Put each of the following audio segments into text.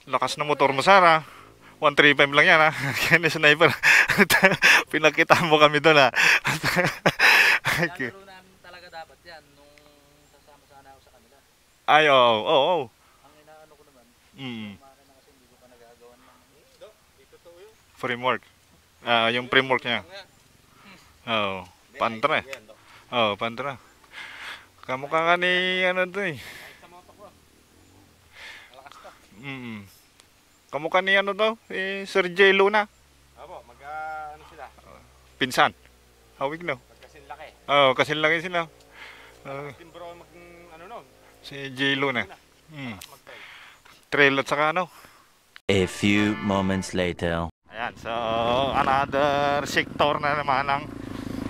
Lakas ng motor mo, Sara. 135 lang yan, ha. Kaya ni sniper. Pinakita mo kami doon, ha. Okay. Laro namin talaga dapat yan nung sasama sana ako sa kanila. Ay, oo, oo, oo. Ang inaano ko naman, Mm. yung makina kasi hindi ko pa nagagawan ng Framework. Yung framework niya. Oo. Pantra. Oo, pantra. Kamukha ka ni, ano to eh. Kamukha ni ano to, Sir J. Luna. Opo, ano sila? Pinsan. Hawig no. Magkasin laki. Oo, kasi laki sila. Team bro ano no? Si J. Luna. Trail at saka ano. A few moments later. Ayan, so another sector na naman ang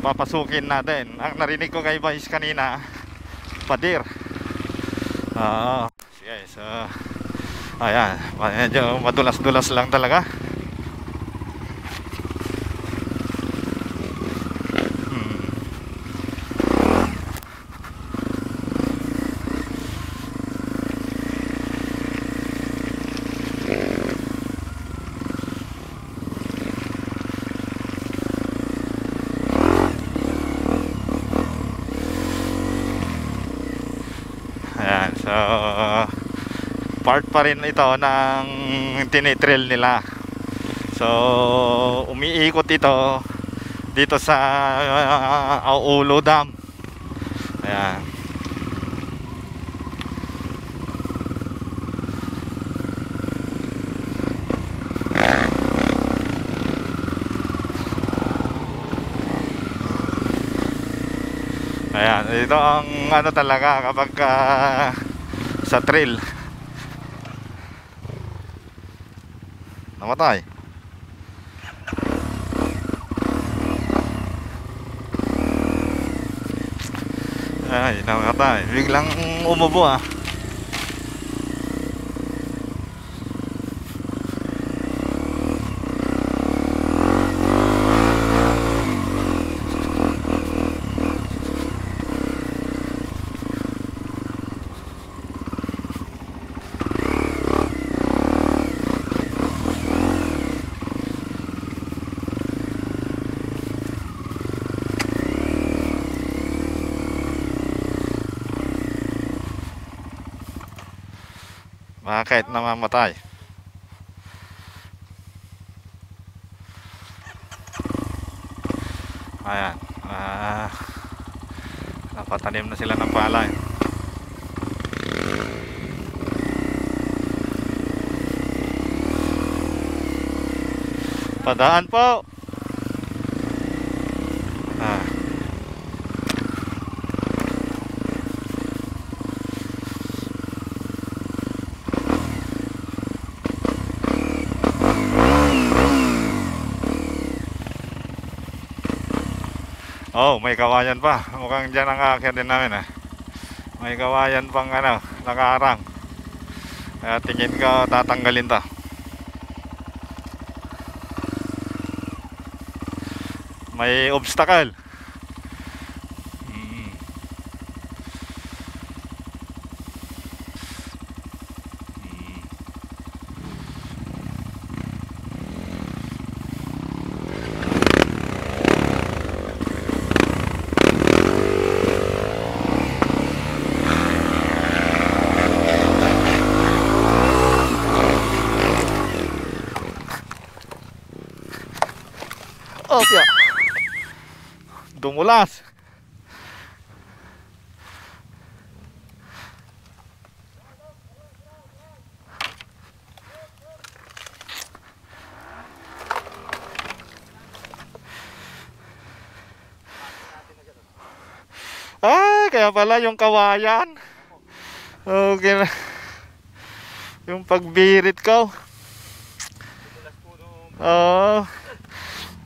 papasukin natin. Ang narinig ko kay Vice kanina, pader. Sige, so ayan, medyo madulas-dulas lang talaga. Ayan, so part pa rin ito ng tinitrail nila. So umiikot ito dito sa Aulo Dam. Ayan. Ayan, ito ang ano talaga kapag sa trail. Namatay. Ay, namatay. Biglang umubo ah. Bakit namamatay? Ayan. Napatanim na sila ng palay. Padaan po. Oh, may kawayan pa. Mukhang dyan ang aakyat din namin May kawayan pang ano, nakaharang. Kaya tingin ko tatanggalin to. May obstacle. Oh, ya. Dumulas. Ay, kaya pala yung kawayan. Okay na. Yung pagbirit ko.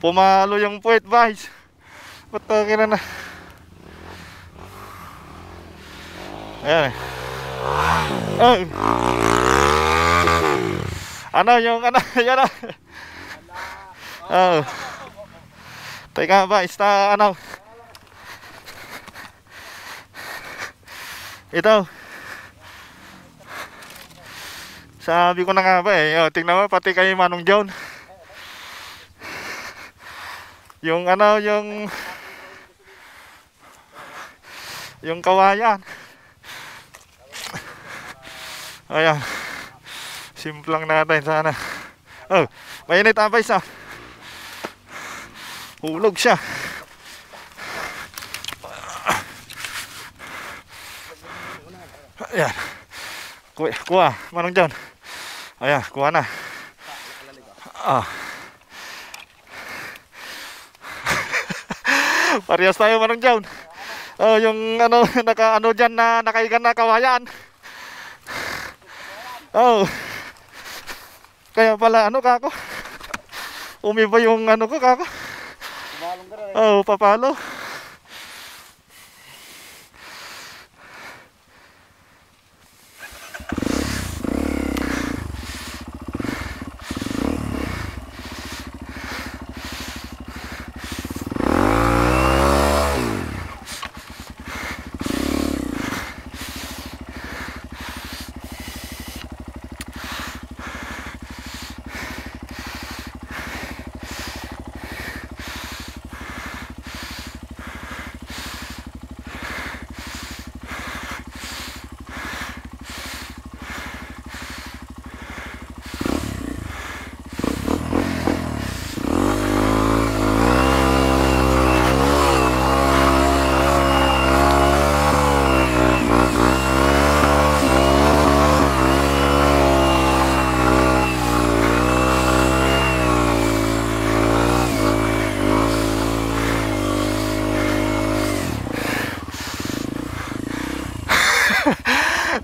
Pumalo yung puwet, Vice. Ba't okay na. Ayan Ay. Ano yung ano? Yan Teka, Vice, ano? Ito. Sabi ko na nga ba eh. Tingnan mo pati kay Manong John. Yung ano, yung kawayan. Ayan. Simplang natin sana. Oh, mainit ang isa. Hulog siya. Ayan. Kuha, Manong John. Ayan, kuha na. Ah. Parehas tayo, Manong John. Oh, yung ano, naka-ano dyan na nakaigan na kawayan. Oh. Kaya pala, ano kako? Umiba yung ano ko kako? Oh, papalo.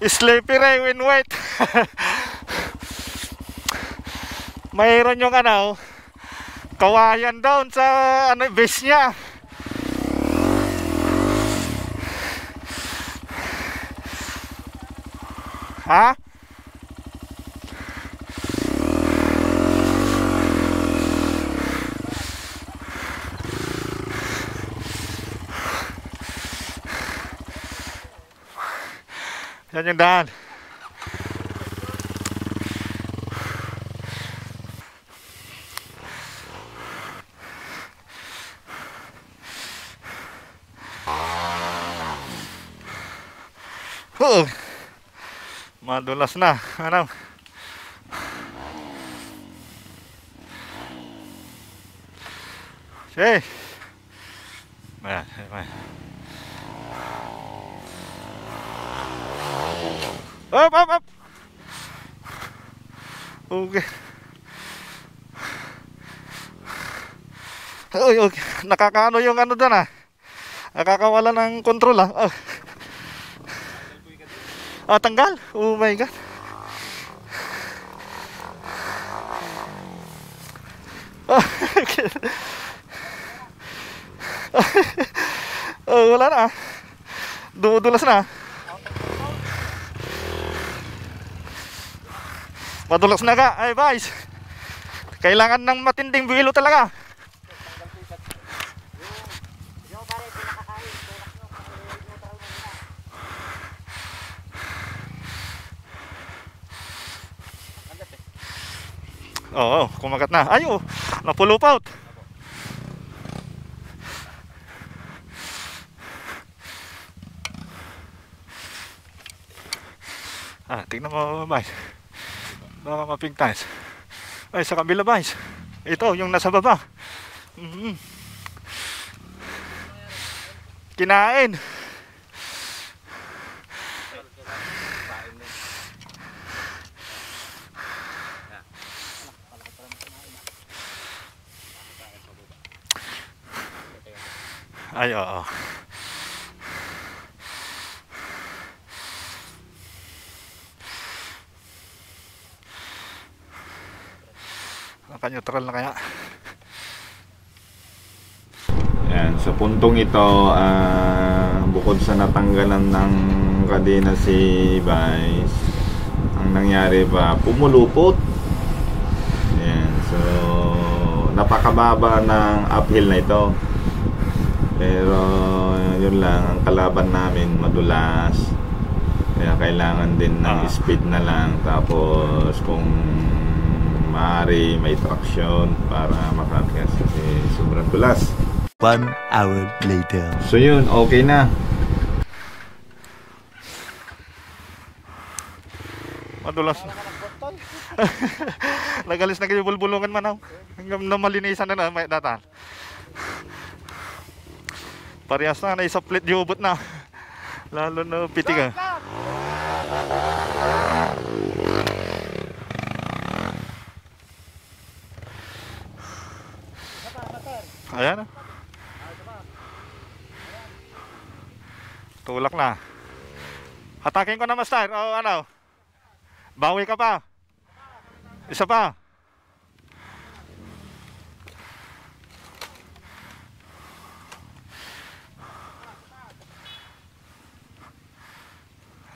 Slippery when wet. Mayroon yung ano, kawayan down sa ano, base niya. Ha? Yan yung daan. Madulas na. Ano? Okay. Ayan, ayan. Up. Okay. Okay. Nakakaano yung ano doon ah. Nakakawala ng control ah. Oh. Ah, tanggal. Oh my god. Oh, wala na. Dumudulas na. Madulas na ka. Ay, boys. Kailangan ng matinding buhilo talaga. Oo, kumagat na. Ay, oh, napulupot. Ah, tingnan mo, boys. Baka mapigtas. Ay, sa kabila, boys. Ito, yung nasa baba. Kinain. Ay, oo. Naka-neutral na kaya. Yan, sa puntong ito, bukod sa natanggalan ng kadena si Vice, ang nangyari pa, pumulupot. Yan, so napakababa ng uphill na ito. Pero yun lang, ang kalaban namin madulas. Kaya kailangan din ng speed na lang. Tapos kung maaari may traction para makakyas kasi sobrang tulas. 1 hour later. So yun, okay na. Madulas. Nagalis na kayo bulbulungan man. Hanggang na malinisan na may datan. Parehas na isa split jubot na. Lalo na pitik. Ayan. Tulak na. Hatakin ko na, master. O ano? Bawi ka pa. Isa pa.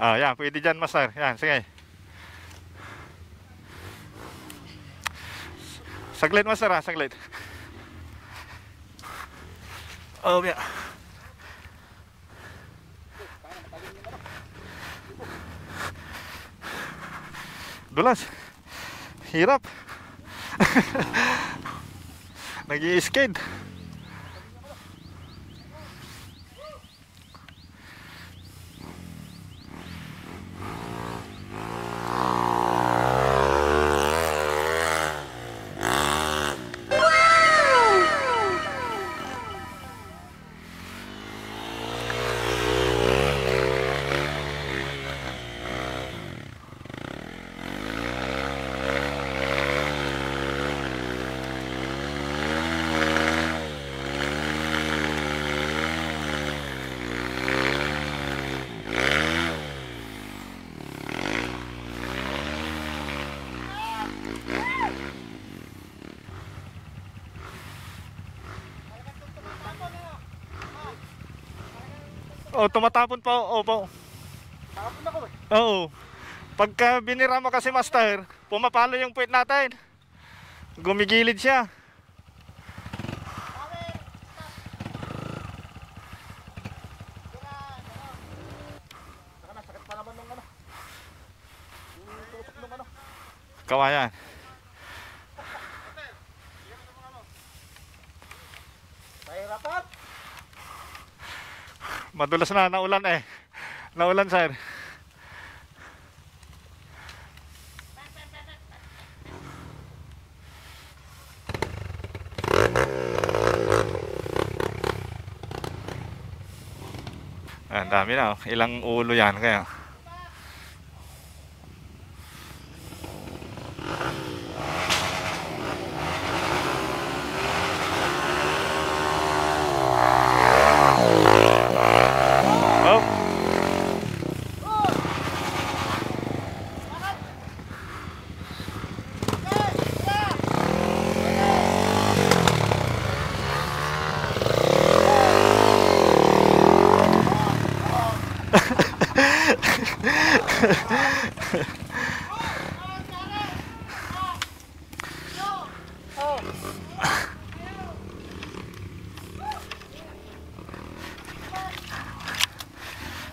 Yan. Pwede dyan, master. Yan, sige. Saglit, master, ha? Saglit. Yeah. Dulas. Hirap. Nag-i-skid. Tumatapon pa. Opo. Tapon ako eh. Oo. Pagka binira mo kasi, master, pumapalo yung puwet natin. Gumigilid siya. Sakit pa naman nung ano. Yung tutok nung ano. Kawayan. Nahirapan. Madulas na, naulan eh. Naulan, sir. Ang dami na, ilang ulo yan kaya.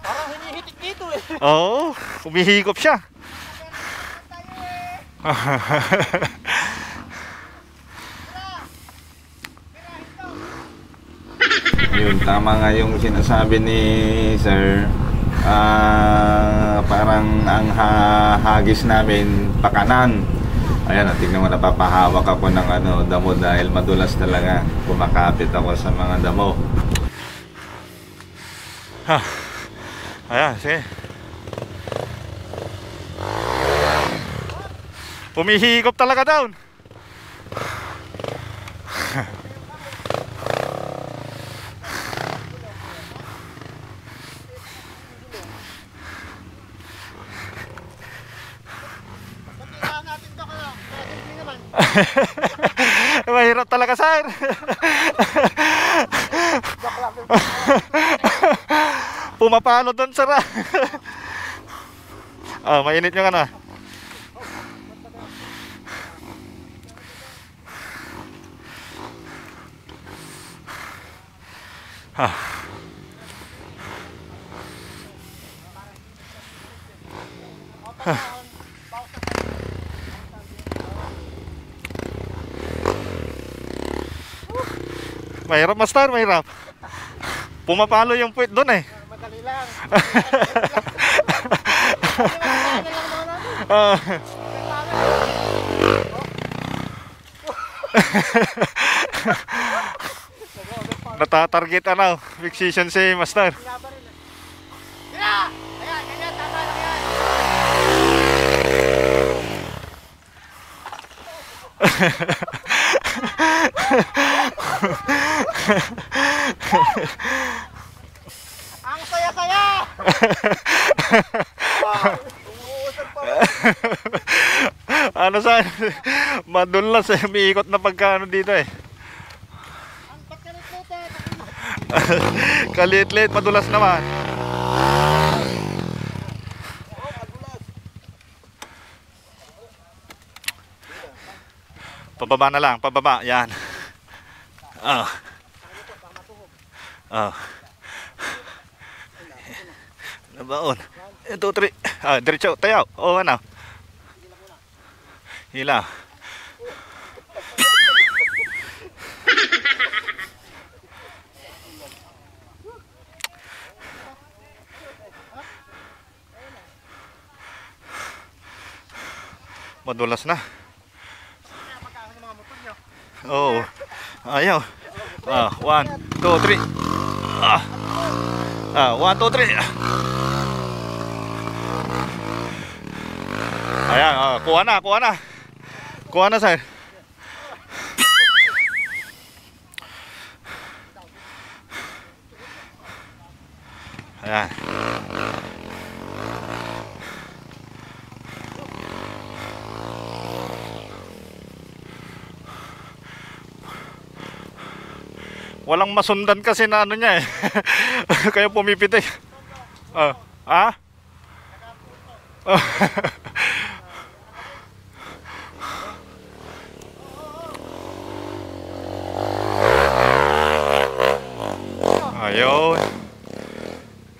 Parang hinihitik dito eh. Oo, humihigop siya. Yun, tama nga yung sinasabi ni Sir. Parang ang hagis namin pakanan. Ayan, tingnan mo, napapahawak ako ng damo dahil madulas talaga. Kumakapit ako sa mga damo. Ayan, sige. Humihigop talaga down. Mahirap talaga, sir. Pumapalo doon, sir. Mainit yung ano. Mahirap, master, mahirap. Pumapalo yung puwit doon eh. Madali lang. Ah. Natatarget ano, fixation si master. Yeah! Ayan, ganyan, tama lang yan. Ang saya-saya! Wow! Umuusap pa rin. Ano sa madulas eh, umiikot na pagkaano dito eh. Ang pagkalit-lit eh. Kaliit-liit, madulas naman. Pababa na lang, pababa, yan. Oh. Oh. Nabaon. 1, 2, 3. Ah, diretso, tayo. Oh, ano? Hila. Madulas na. Oh. Ayaw. Ah, 1, 2, 3. Ah. Ah, 1, 2, 3. Ayan, kuha na, kuha na. Kuha na, sir. Ayan. Walang masundan kasi na ano niya eh. Kaya pumipitik. Ah? Ayun.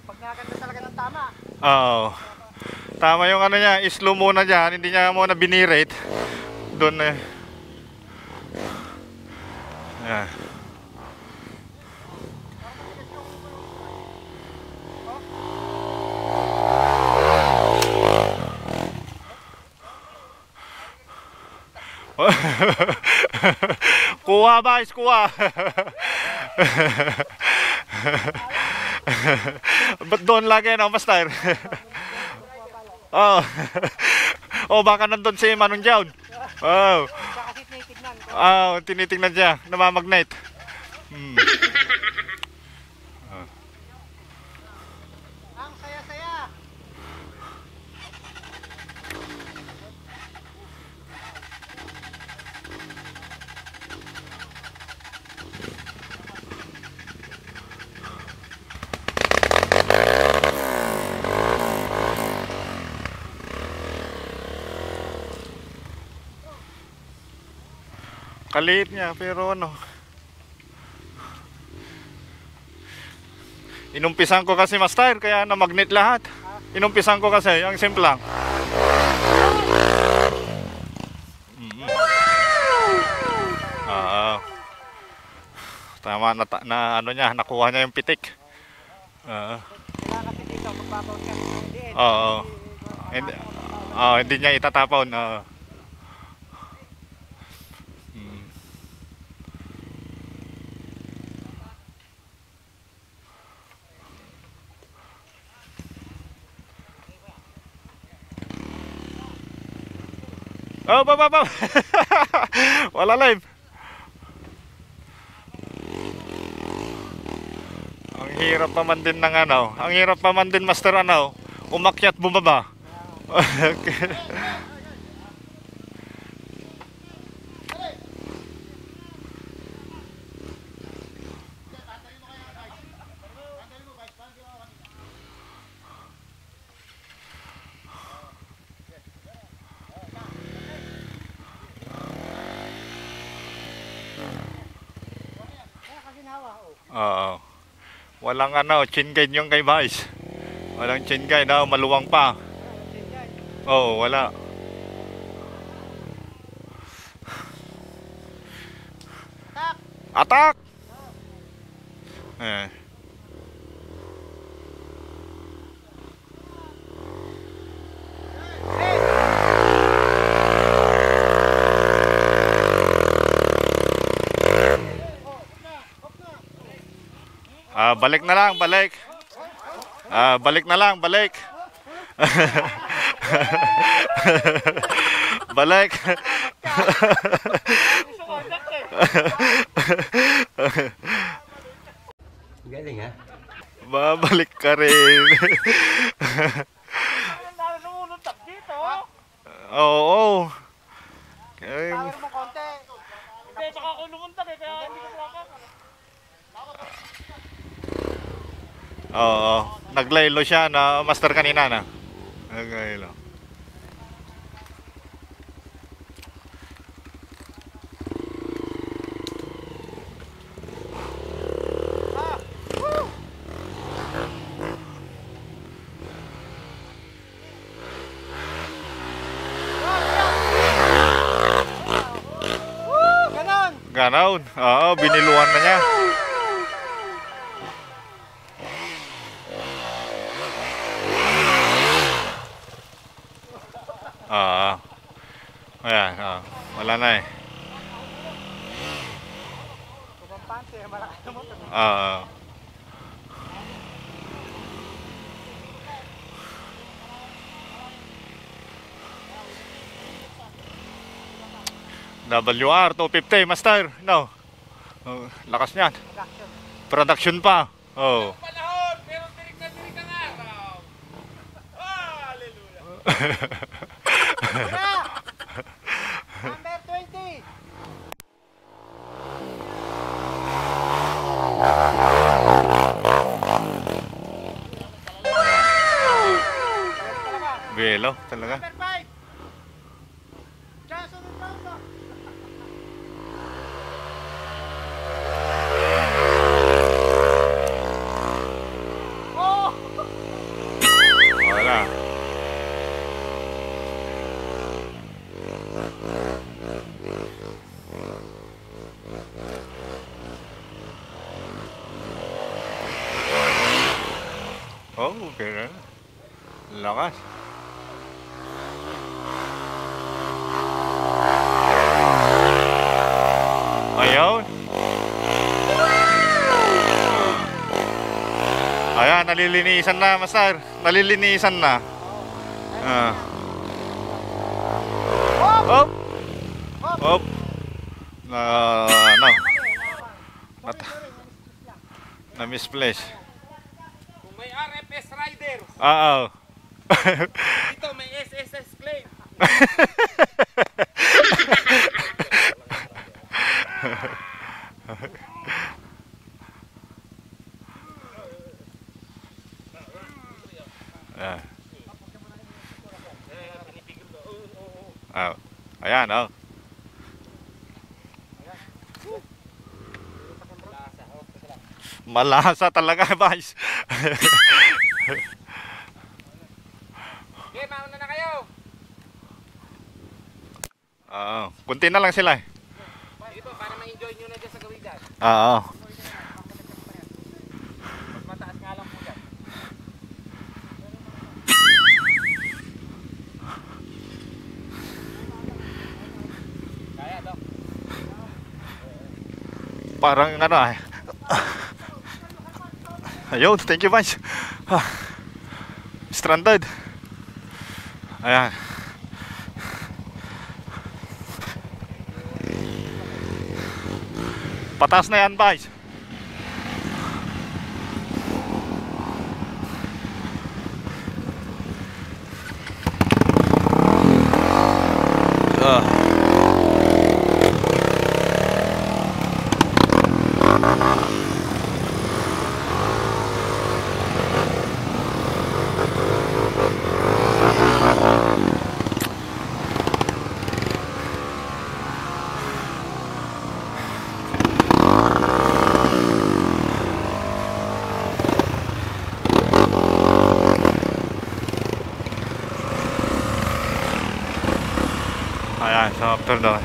Pag nakaganda talaga ng tama. Oo. Tama yung ano niya, slow muna dyan. Hindi niya muna binirate. Doon eh. Ayan. Kuha guys, kuha. Ba't doon lagi no, master? Oh. Oh, baka nandun si Manong Jown. Oh. Kasi tinitignan ko. Oh, tinitingnan siya, namamagnet. Ang saya-saya. Kaliit niya, pero ano. Inumpisan ko kasi master, kaya na-magnet lahat. Inumpisan ko kasi, ang simple lang. Tama na ano niya, nakuha niya yung pitik. Kailangan kasi dito, magpapaw ka. Hindi. Oo. Hindi, hindi niya itatapon. Oh, baba. Wala live. Ang hirap pa man din ng ano. Ang hirap pa man din master ano. Umakyat bumaba. Okay. Oo. Walang ano, chin guide yung kay Vice. Walang chin guide daw, maluwang pa. Oo, wala. Attack! Eh. Balik na lang, balik. Balik na lang, balik. Balik. Galing ha? Babalik ka rin. Oo. Ay, oo. Naglaylo siya na master kanina na. Naglaylo. Ganon. Oo, biniluan na niya. Oo. Ayan, oo. Wala na eh. Oo. WR 250 master. No. Oh, lakas niyan. Production pa. Oh. Panahon, pero tirik na tirik ang araw. Hallelujah. Number 20! Belo talaga. Number 5! Jason Mendoza! Oh! Wala. Oh, okay. Lakas. Ayaw. Ayan, nalilinisan na, master. Nalilinisan na. Hop! Hop! Ano? Na-misplace. Kung may RFS rider, Oo. dito may SSS claim. Ayan, oh. Malasa talaga, guys. Okay, mauna na kayo. Oo, kunti na lang sila. Dito, para ma-enjoy nyo na dyan sa gawin dyan. Oo. Mas mataas nga lang po dyan. Kaya, Dok. Parang ano eh. Ayun, thank you guys. Stranded. Ayan. Patas na yan, guys. Ayan, sa after doon.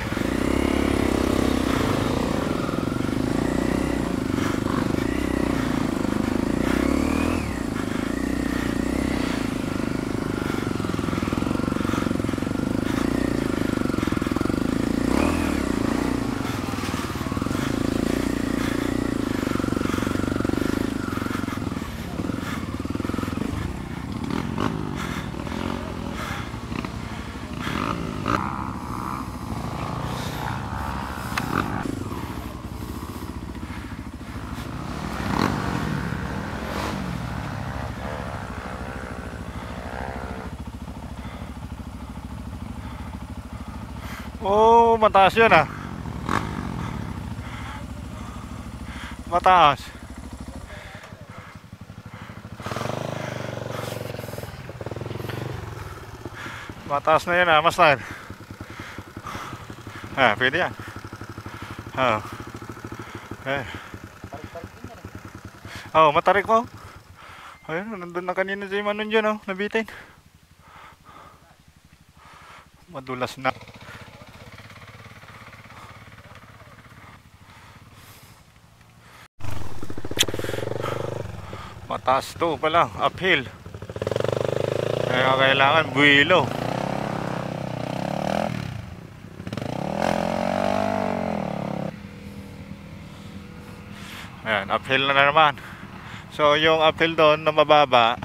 Oh, mataas yun ah. Mataas. Mataas na yun ah, master. Ah, pwede yan. Ah. Eh. Oh, matarik ko. Ayun, nandun na kanina si Manon dyan oh, nabitin. Madulas na. Mataas to pala, uphill. Kaya kailangan buwilo. Ayan, uphill na naman. So yung uphill doon na mababa,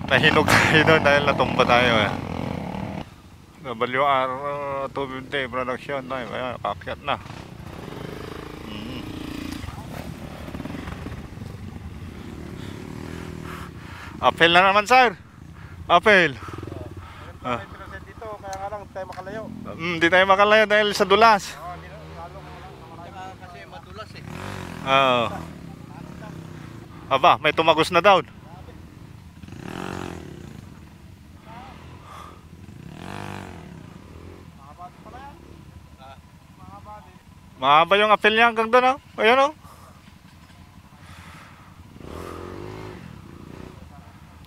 nahinog tayo doon dahil natumba tayo eh. WR 250 production tayo. Ayan, kakyat na. Uphill na naman sir. Uphill. May pinasen dito, kaya nga lang hindi tayo makalayo. Hindi tayo makalayo dahil sa dulas. Kasi madulas eh. Oo. Aba, may tumagos na daw. Mahaba yung uphill niya hanggang doon oh. Ayan oh.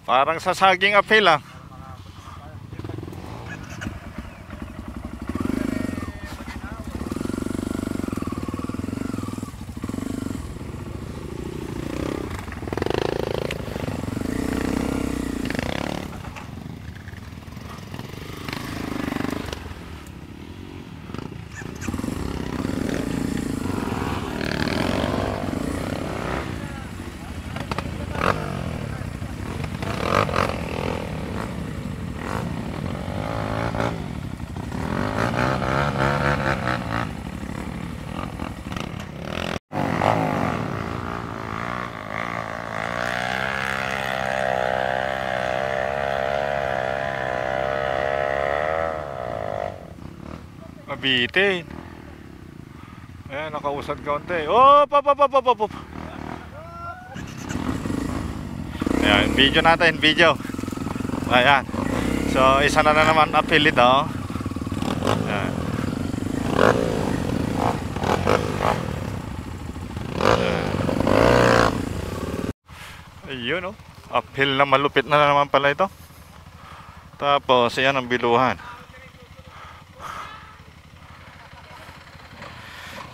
Parang sa saging uphill ah. Mabitin. Ayan, nakausad kaunti. Oh, pop. Ayan, video natin, video. Ayan. So, isa na naman uphill ito. Ayan. Ayun oh. Uphill na malupit na naman pala ito. Tapos, ayan ang biluhan.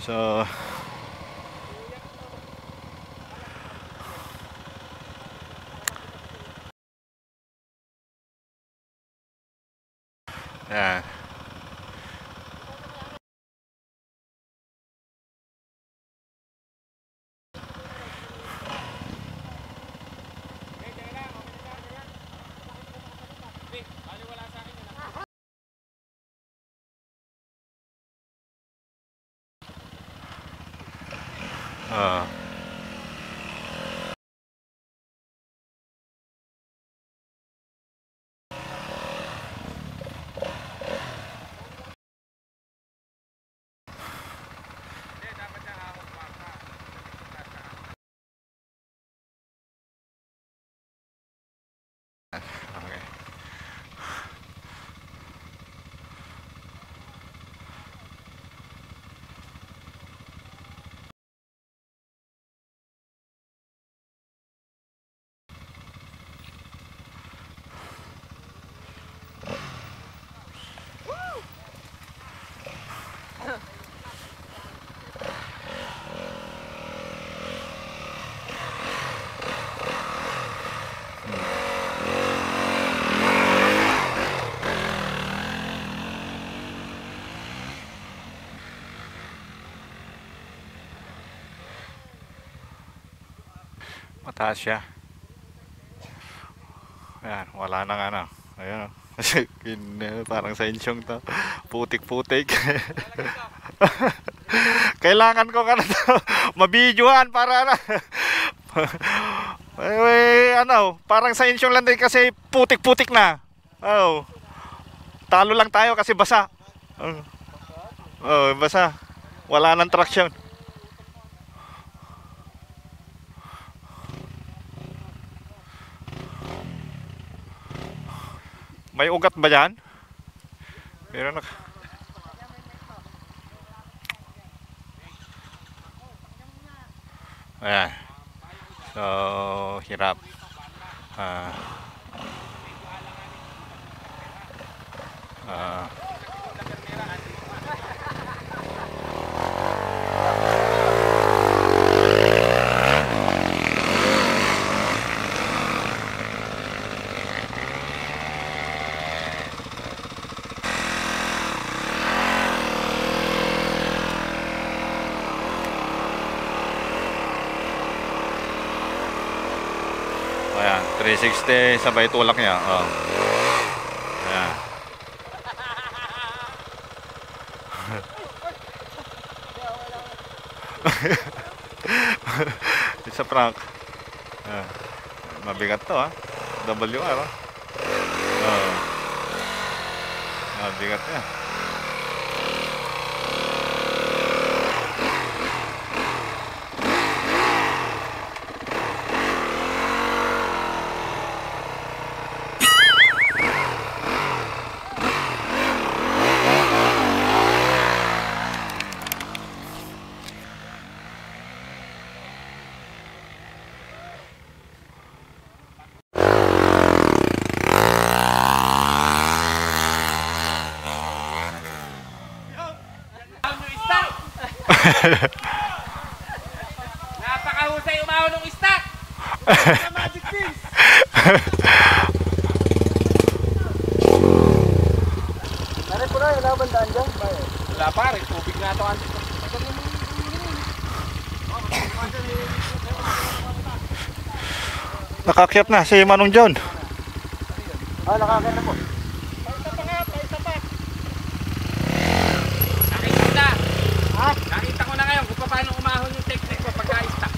So, yeah. Okay. Mataas siya. Ayan, wala nang ano. Ayan. Parang sa insyong to. Putik-putik. Kailangan ko ka na to. Mabidyohan para ano. Ano, parang sa insyong lang din kasi putik-putik na. Oh. Talo lang tayo kasi basa. Oh, basa. Wala nang traction. May ugat ba dyan? Meron na. Ayan. So, hirap. Ayan, 360 sabay tulak niya. Oh. Ayan. It's a prank. Ayan. Mabigat to ha. WR ha. Oh. Mabigat niya. Napakahusay umahon ng stock. Magic fish! Narin po na, wala bang daan dyan? Wala pare, tubig na ito antes. Nakakyat na si Manong John. Nakakaya na po. Nakita ko na ngayon kung paano umahon yung technique ko pagka-stock.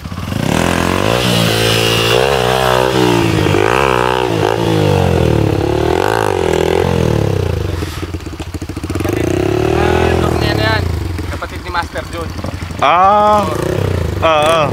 Kapatid ni Master John. Oo.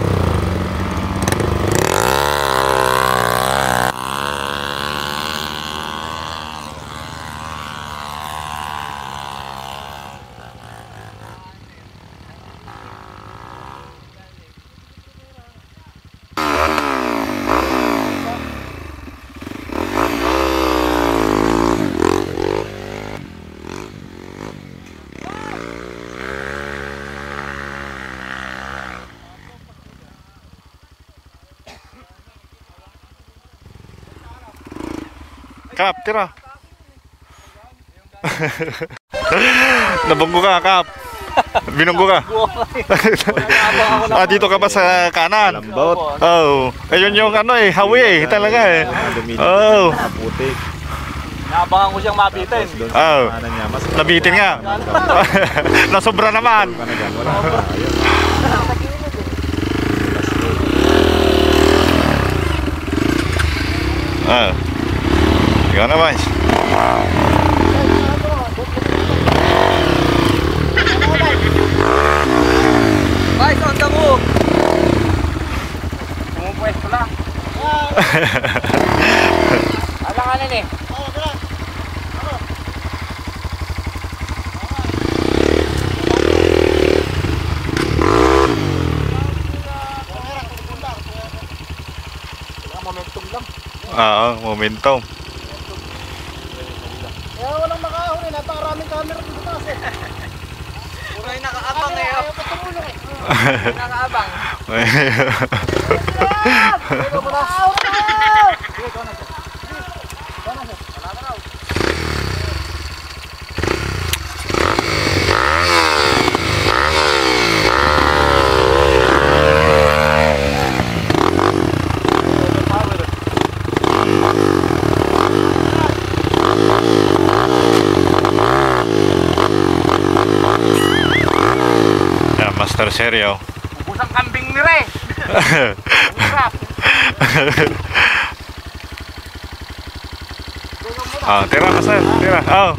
Kap, tira. Nabunggo ka, Kap. Binunggo ka. Dito ka ba sa kanan? Lambot. Oh. Ayun yung ano eh, hawi eh, talaga eh. Oh. Putik. Naabangan ko siyang mabitin. Oh. Nabitin nga. Nasobra naman. Ah. Ikaw na, Vice. Vice, on the move! Pumupwesto lang. Alanganin eh. Momentum lang. Oo, momentum. Kaya walang makahuli, napakaraming camera dito taas eh. Puro yung nakaabang eh. Ayaw pa tumulong eh. Nakaabang. Dito mo na. Sige, ikaw na siya. Ikaw na siya. Wala na raw. seryo. Ubus ang kambing ni Re. Sarap. Tira ka sir, tira. Oo.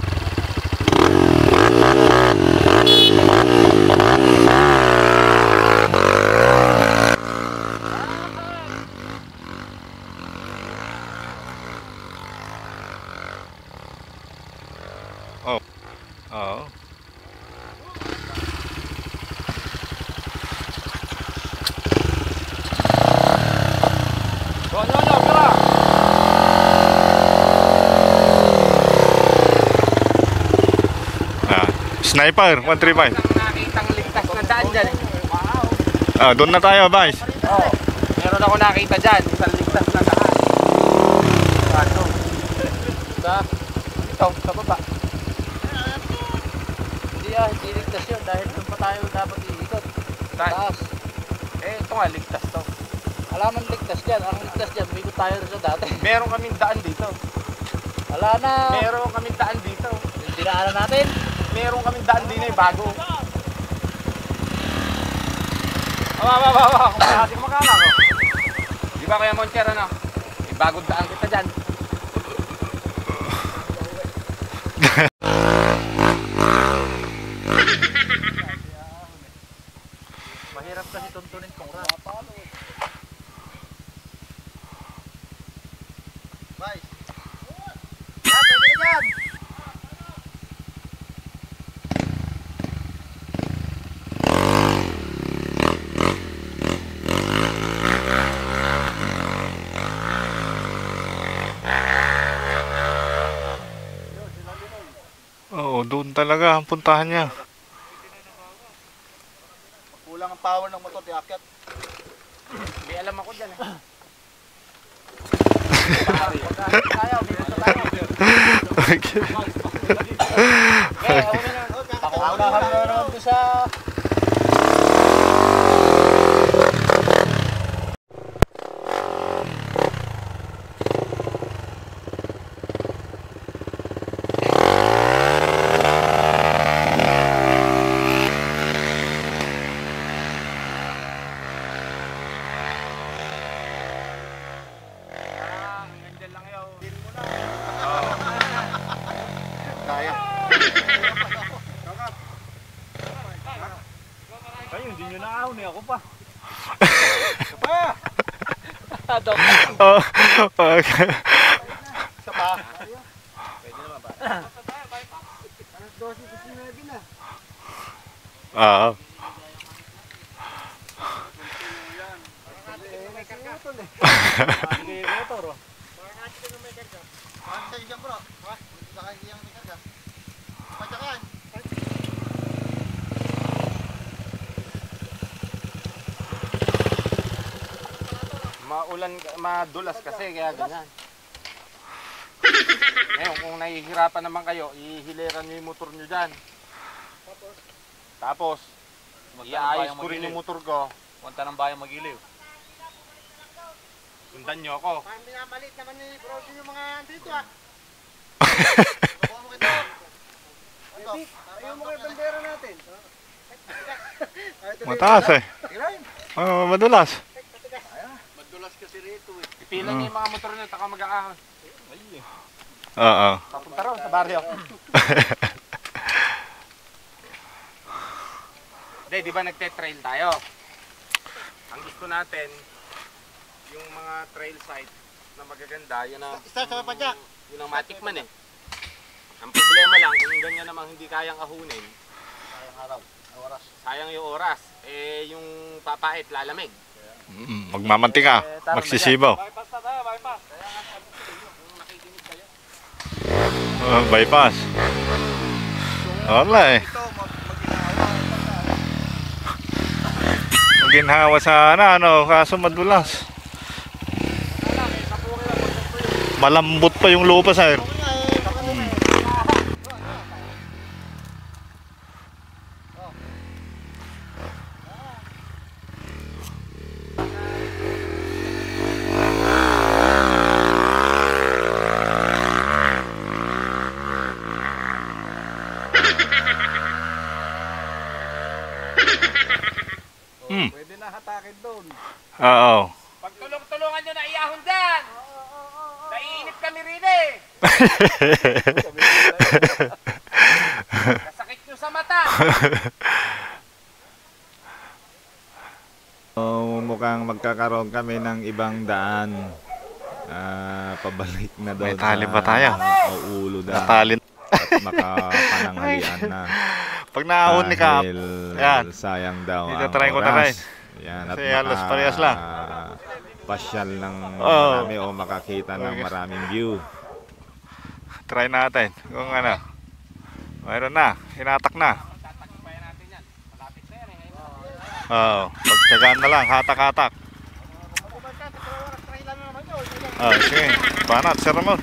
Sniper, 135. Nakitang ligtas na daan dyan. Doon na tayo, Vice. Oo. Meron ako nakita dyan. Isang ligtas na daan. Ano? Ito, sa baba. Hindi ligtas yun. Dahil doon pa tayo dapat iikot. Taas. Ito nga, ligtas to. Alaman ligtas dyan. Ang ligtas dyan, may ikot tayo sa dati. Meron kaming daan dito. Wala na. Meron kaming daan dito. Yung dinaanan natin. Meron kaming daan din eh, bago. Kumakasing kumakala ko. Di ba kaya Moncher ano? May bagong daan kita dyan. Mahirap kasi tuntunin kong rat. Bye. Pwede na dyan. Oo, doon talaga ang puntahan niya. Kulang ang power ng motor, diakyat. May alam ako dyan eh. Tayo, bibito tayo. Pakunahan na naman doon sa... Kayo, hindi nyo naahon eh. Ako pa. Okay. Isa pa. Pwede naman ba? Alas 12:19 na. Oo. May karga. May motor oh. Sa isang bro. Saka hindi yung may karga. Patsakan. Maulan, madulas kasi kaya ganyan. Ngayon kung nahihirapan naman kayo, ihiliran nyo yung motor nyo dyan. Tapos, iaayos ko rin yung motor ko. Punta ng bayang Magiliw. Sundan nyo ako. Parang minamalit naman ni Brody yung mga dito ah. Nakuha mo kita. Ayaw mo kayo bandera natin. Mataas eh. Madulas. Madulas kasi rito eh. Ipilan nyo yung mga motor nyo, taka mag-aahon. Oo. Papunta ron sa baryo. Hindi, di ba nagte-trail tayo? Ang gusto natin, yung mga trail site na magaganda, yun ang... Start sa padyak. Yun ang matikman eh. Ang problema lang, kung ganyan namang hindi kayang ahunin, Sayang araw, oras. sayang yung oras. Eh, yung papait, lalamig. Magmamantika. Magsisibaw. Bypass na tayo, bypass. Bypass. Wala eh. Maginhawa sana, kaso madulas. Malambot pa yung lupa, sir. nahatakin doon. Oo. Pagtulong-tulungan nyo na iahon dyan. Naiinip kami rin eh. Kasakit nyo sa mata. Mukhang magkakaroon kami ng ibang daan. Pabalik na doon. May tali ba tayo? Ulo daan. Natalin. At makapananghalian na. Pag naahon ni Kap, yan. Sayang daw Dito ang try ko na rin. oras. Yan, at Kasi halos parehas lang. pasyal ng Oo. marami o makakita ng maraming view. Try natin kung ano. Mayroon na, hinatak na. Oo, pagtsagaan na lang, hatak-hatak. Sige, banat, Sir Ramon.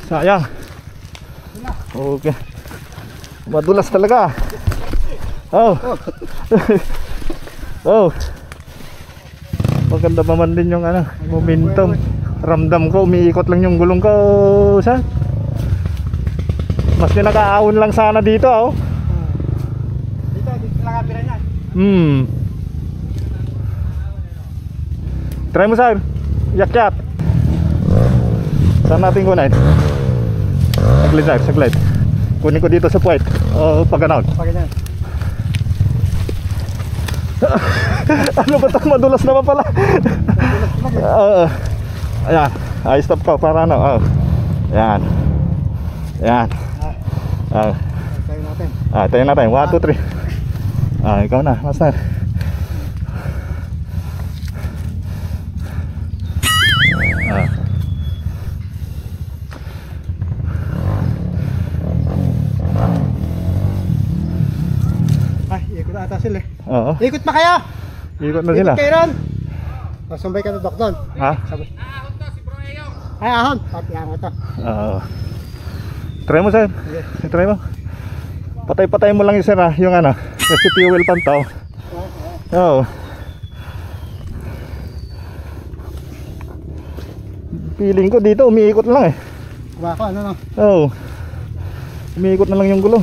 Sayang. Okay. Madulas talaga. Oh. Oh. Maganda pa man din yung ano, momentum. Ramdam ko umiikot lang yung gulong ko, sa. Mas nakaahon lang sana dito, oh. Dito lang kapira niyan. Try mo, sir. Yak-yak. Saan natin kunin? Saglit, sir, saglit. Kunin ko dito sa puwet. O, pag-anout. Pagganyan. Ano ba ito? Madulas naman pala. Ayan. Ay, stop ko para ano. Ayan. Ayan. Tayo natin. Tayo natin. 1, 2, 3. Ikaw na, master. Ikot ata sila eh. Oo. Ikot pa kayo! Ikot na sila. Ikot kayo ron! Sumbay ka na doktor. Ha? Ahon to si Bro Eyo. Ay, ahon! Patihan mo to. Oo. Try mo, sir. Try mo. Patay-patay mo lang yung sir, ha? Yung ano, kasi fuel pantaw. Oo. Feeling ko dito umiikot lang eh. Kuha ko, ano no? Oo. Umiikot na lang yung gulong.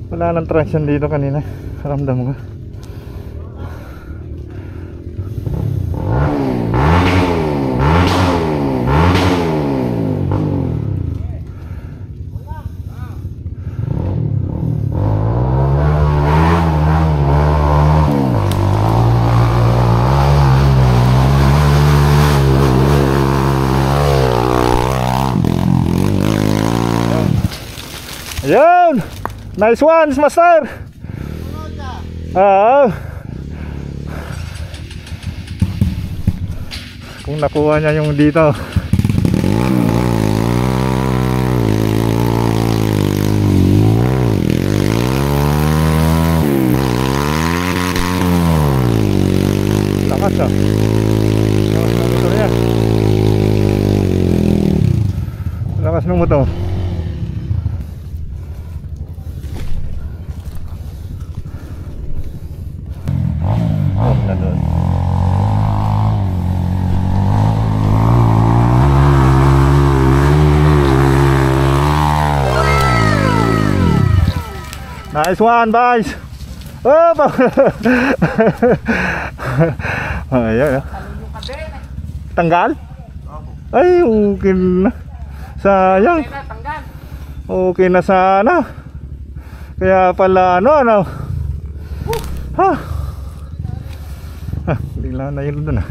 Wala nang traction dito kanina. Ramdam ko. Ayun! Nice ones, master! Kung nakuha niya yung dito. Lakas ah. Lakas ng motor niya. Lakas ng motor. Nice one, boys. Oh, ayan. Tanggal? Ay, okay na. Sayang. Okay na sana. Kaya pala ano. Ha. Bigla na yun doon ah.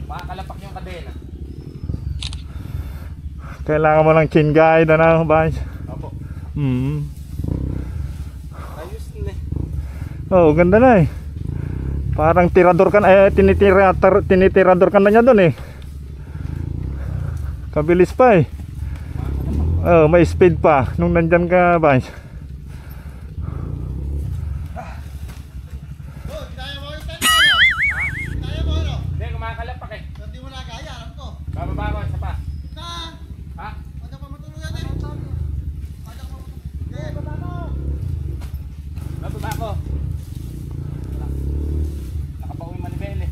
Makakalapak yung kadena. Kailangan mo lang chain guide na, boys. Opo. Ayos na eh. Oh, ganda na eh. Parang tirador ka na, tinitirador ka na niya doon eh. Kabilis pa eh. Oh, may speed pa nung nandyan ka, Bans. Kaya mo yung tanong. Kaya mo ano? Hindi, kumakalapak eh. Hindi mo na kaya, alam ko. Bababa ko, isa pa. Na! Ha? Ano pa matulugan eh? Ano pa matulugan? Eh, baba mo! Bababa ko. Nakapauwi manibel eh.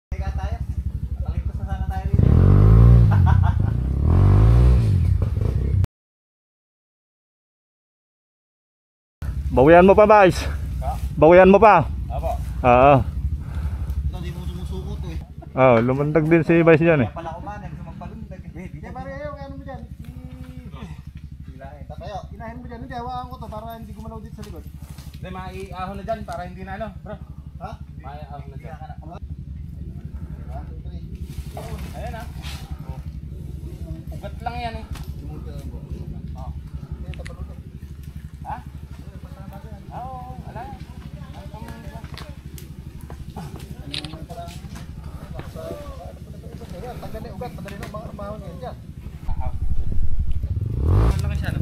Teka tayo. Paligtas na sana tayo rin. Bawian mo pa, Bans. Bawian mo pa. Apo. Oo. Hindi mo sumusuko to eh. Oh, lumundag din si Bans dyan eh. Pala kumanan, magpalundag. Hindi, pare ayaw, ano mo dyan? Hilahin. Tatayo, hinahin mo dyan. Hindi, hawakan ko to para hindi gumalaw dito sa likod. Hindi, maiahon na dyan para hindi na ano, bro. Ha? Maiahon na dyan. Ayan ah. Ugat lang yan eh. Oh. Ha? Oo, wala. Tanggal na ugat, madali na mahon yan dyan. Ano lang siya, no?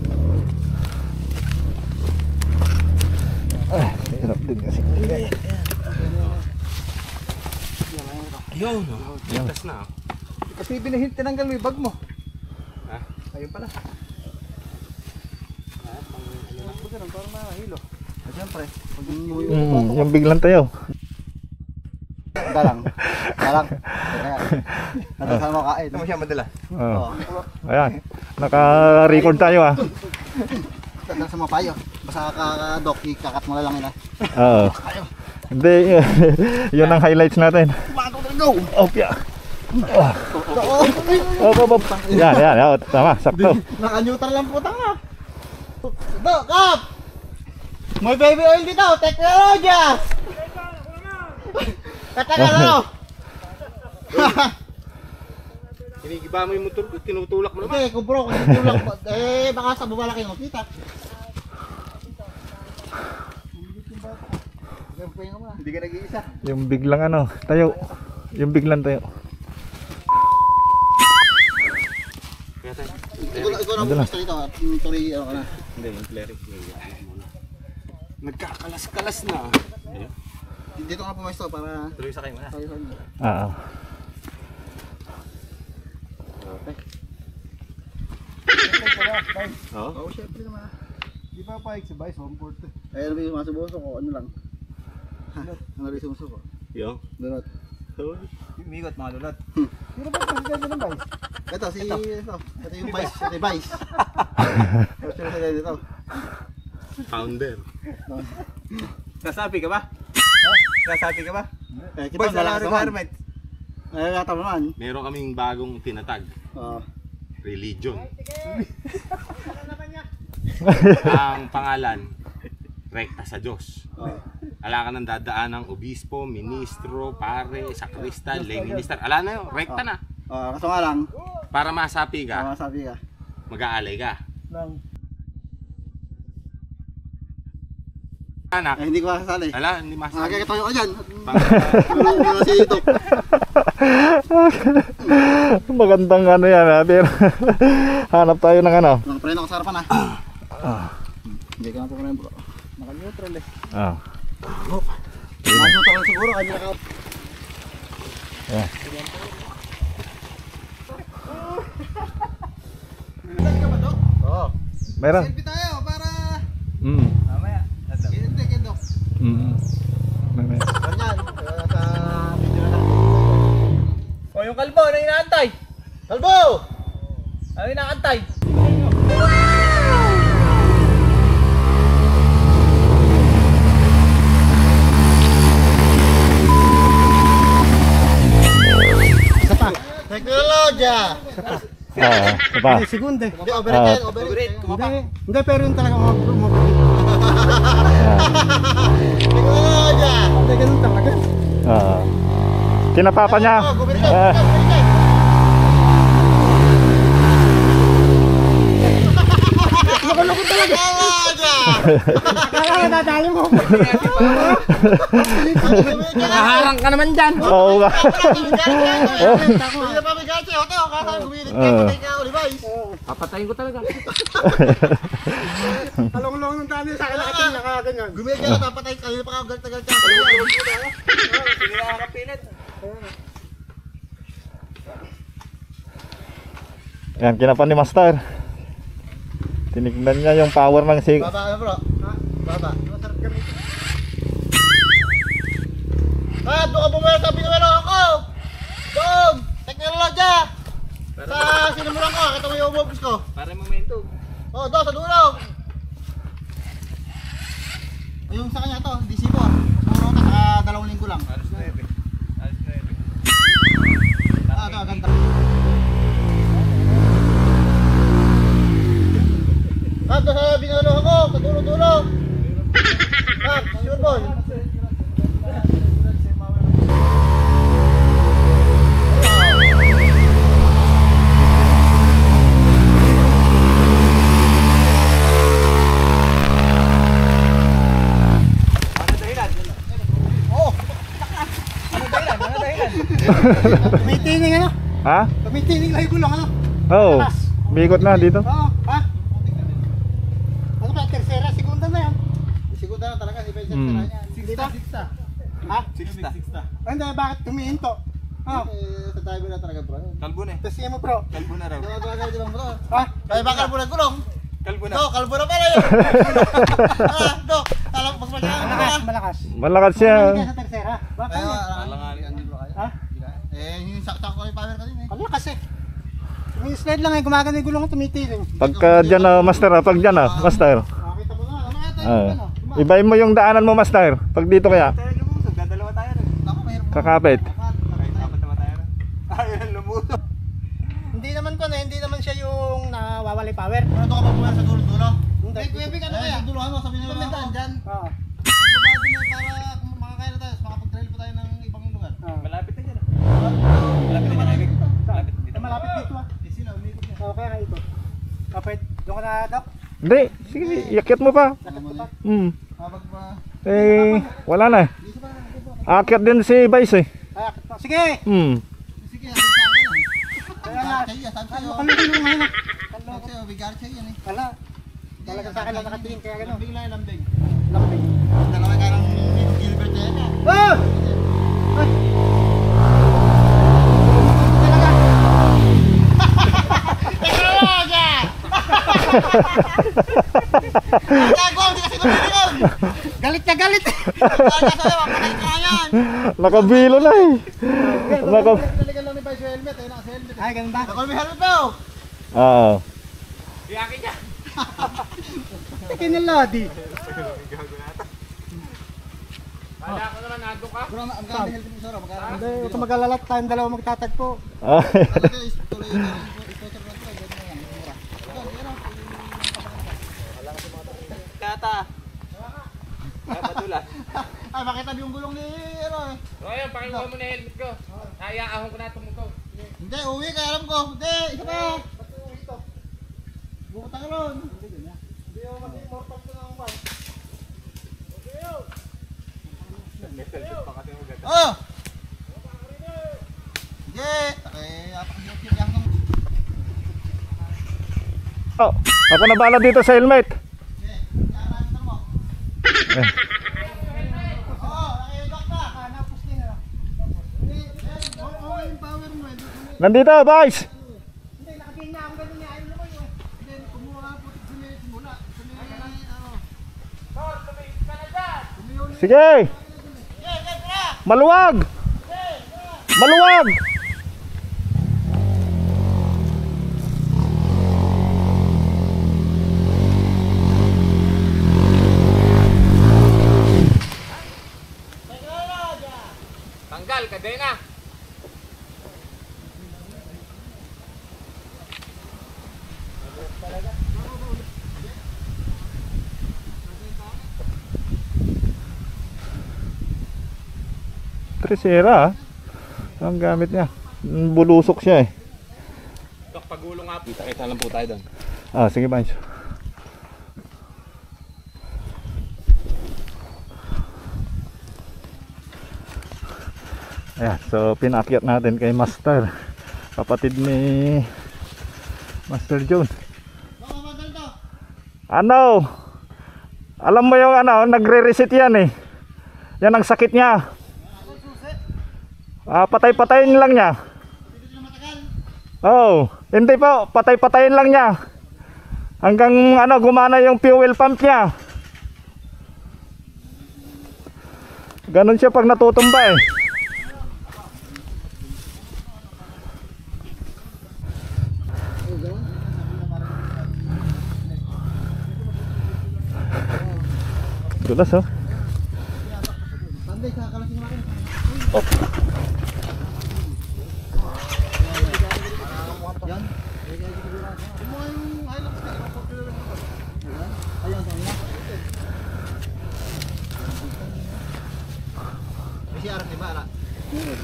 Hirap din kasi. Ayun, ligtas na. Kasi tinanggal mo yung bag mo. Ha? Ayun pala. Parang mahilo. Siyempre, Yung biglang tayo. dalang. Nandun mo kain. Ano siya madala? Oh. Ayan. Naka-record tayo ah. Dalang sa mapayo. Basta ka-doc, ikakat mo na lang nila. Oo. Hindi, yun ang highlights natin. Go! Okay. Oh, yan. Tama, sakto. Naka-neutral lang po tanga. Doc, Kap! May baby oil dito, teknologya! Katagal ano? Kinigiba mo yung motor ko, tinutulak mo naman. Hindi, kung bro, kung tulak mo, baka sa bumalaki mo, kita. Hindi ka nag-iisa. Yung biglang ano, tayo. Yung biglang tayo. Ikaw na bukas dito at turi ano ka na. Hindi, mag-cleric. Nagkakalas-kalas na. Dito ka pumesto para Tuloy sa kayo na. tayo sa inyo. Oo. Oo, syempre naman. Di ba pa sa Vice home port? Ayun ba yung mga subuso ko, ano lang. Ano rin sumuso ko? Yo. Lunot. Migot mga lulot. Sino ba yung presidente ng Vice? Ito, ito yung Vice, ito yung Vice. Ito yung presidente ito. Founder. Nasabi ka ba? Nasabi ka ba? Kita Boys, wala wala ka requirement. Ay, kata mo naman. Meron kaming bagong tinatag. Oo. Religion. Ang pangalan, rekta sa Diyos. Ala ka nang dadaan ng obispo, ministro, pare, sakristan, lay minister. Ala na yun, rekta na. Kaso nga lang, Para masapi ka, masabi ka. mag-aalay ka. Anak, Hindi ko masasali. ala, hindi masabi. Nakakatayo ka dyan. Pang- Si Dok. Magandang ano yan ha, pero hanap tayo ng ano. Nakapreno ka sa harapan Hindi ka na po bro. Naka-neutral eh. Ah. Naka-neutral siguro, kanya naka... Yeah. Saan ka ba, Dok? Oo. Meron. Selfie tayo para... Mamaya. Hindi, Dok. Meron. Ganyan, sa video na lang. O yung kalbo, ano yung inaantay? Kalbo! Ano yung inaantay? Isa pa. Teknologya! Oo, pa. Hindi, segunda. Hindi, Ah. overrate yan, overrate. Hindi, pero yun talaga mabalik. Hindi, ganun talaga. Oo. Kinapapa niya. Ah. Nakaloko talaga. Akala nadali mo. Nakaharang ka naman dyan. Oo nga. Hindi pa bigache, oto, akala gumilit ka, patay ka, Olivay. Papatayin ko talaga. Along-along ng dali sa akin nakatingin na ganyan. Gumilit ka, tapatay ka, hindi pa ka galit-galit ka. Sige na nakapilit. Yan, kinapan ni Master. Tinignan niya yung power ng sig. Baba, ano bro? Ha? Baba. Masarap kami. Doon ka bumaya sa pinamelo ako! Doon! Teknologya! Sa sinimulan ko, kita mo yung umubis ko. Para momento. Oh, doon sa dulo! Yung sa kanya to, DC po. Puro ka, saka 2 linggo lang. Alas 9. Alas 9. Ito, ganda. Doon sa binalo ako, sa dulo-dulo. Sure boy. May tining ano? Ha? May tining lang yung gulong ano? Oo. Bigot na dito. Oo, ha? Ano ba, tercera, segunda na yan? Segunda na talaga, iba yung tercera niya. Sixta? Ha? Sixta. Hindi, bakit tumihinto? Oh. Sa driver na talaga bro. Kalbo na eh. Testingin mo bro. Kalbo na raw. Gawa-gawa di ba bro? Ha? Kaya ba kalbo na gulong? Kalbo na. Do, kalbo na pala yun. Do, talang mas malakas. Malakas. Malakas siya. Sa tercera. Bakit? Ha? Yung sakta ko yung power ka din eh. Malakas eh. Yung slide lang eh, gumagana yung gulong ko, tumitiling. Pagka dyan na, Master. Pag dyan na, Master. Makita mo na, ano kaya tayo? Ibayin mo yung daanan mo, Master. Pag dito kaya. Tayo lumusog. Dadalawa tayo rin. Ako, mahirap. Kakapit. Apat naman tayo rin. Ayun, lumusog. Hindi naman ko na, hindi naman siya yung nawawala yung power. Ano ka pa buwan sa dulo-dulo? Hindi. Kuya Vic, ano kaya? Duluhan mo, sabi nila ako. Dyan. Oo. Pagbabago na para makakaya na tayo, makapag-trail pa tayo ng ibang lugar. Malapit na dyan. Malapit na dyan. Malapit dito. Malapit dito ah. Sila, umikot niya. Okay, nga ito. Kapit, doon ka na, Doc. Hindi. Sige, iakyat mo pa. Hmm. Habag pa. Eh, wala na. Akyat din si Vice eh. Sige! Hmm. Sige, atin sa akin. Kaya nga, sabi sa'yo. Kalaki yung ngayon ah. Kalaki sa'yo, bigarit sa'yo yan eh. Wala. Talaga sa akin lang nakatingin, kaya gano'n. Lambing lang, lambing. Lambing. Dalawa ka ng Gilbert yan ah. Oh! Ay! Talaga! Teknologya! Gagawin, hindi kasi lumili yun! Galit na galit! Kaya sa'yo, mapatay ka yan! Nakabilo na eh. Naligan lang ni Vice yung helmet, ayun naka helmet. Ay, ganun ba? Ako may helmet daw! Oo. Iyakin niya. Kinaladi. Kala ko naman nandun ka. Bro, magkano helmet mo saro? Magkano? Hindi, ito mag-alalat tayong dalawa magtatagpo. Ah. Kata. Kapatulan. Ay, makita mo yung gulong ni ano eh. O ayun, pakikuha mo na helmet ko. Ayaahon ko na itong motor. Hindi, uwi ka, alam ko. Hindi, isa pa. Bukutang ka ron. Hindi ako mag-immortal ko ng one. Oh! Sige! Apakagirap-girap yan. Oh, ako na bala dito sa helmet. Nandito, boys. Hindi, nakatingin na ako ganun niya. Ayaw naman yun. Hindi, kumuha po simula. Sige. Maluwag. Maluwag. Tanggal, kadena. Presera, ang gamit niya. Bulusok siya eh. Pagulo nga. Kita lang po tayo doon. Ah, sige Bancho. Ayan, so pinakyat natin kay Master, kapatid ni Master John. Ano? Alam mo yung ano, nagre-reset yan eh. Yan ang sakit niya. Patay-patayin lang niya. Oh, hindi po, patay-patayin lang niya. Hanggang ano, gumana yung fuel pump niya. Ganon siya pag natutumba eh. Dulas oh. Oh.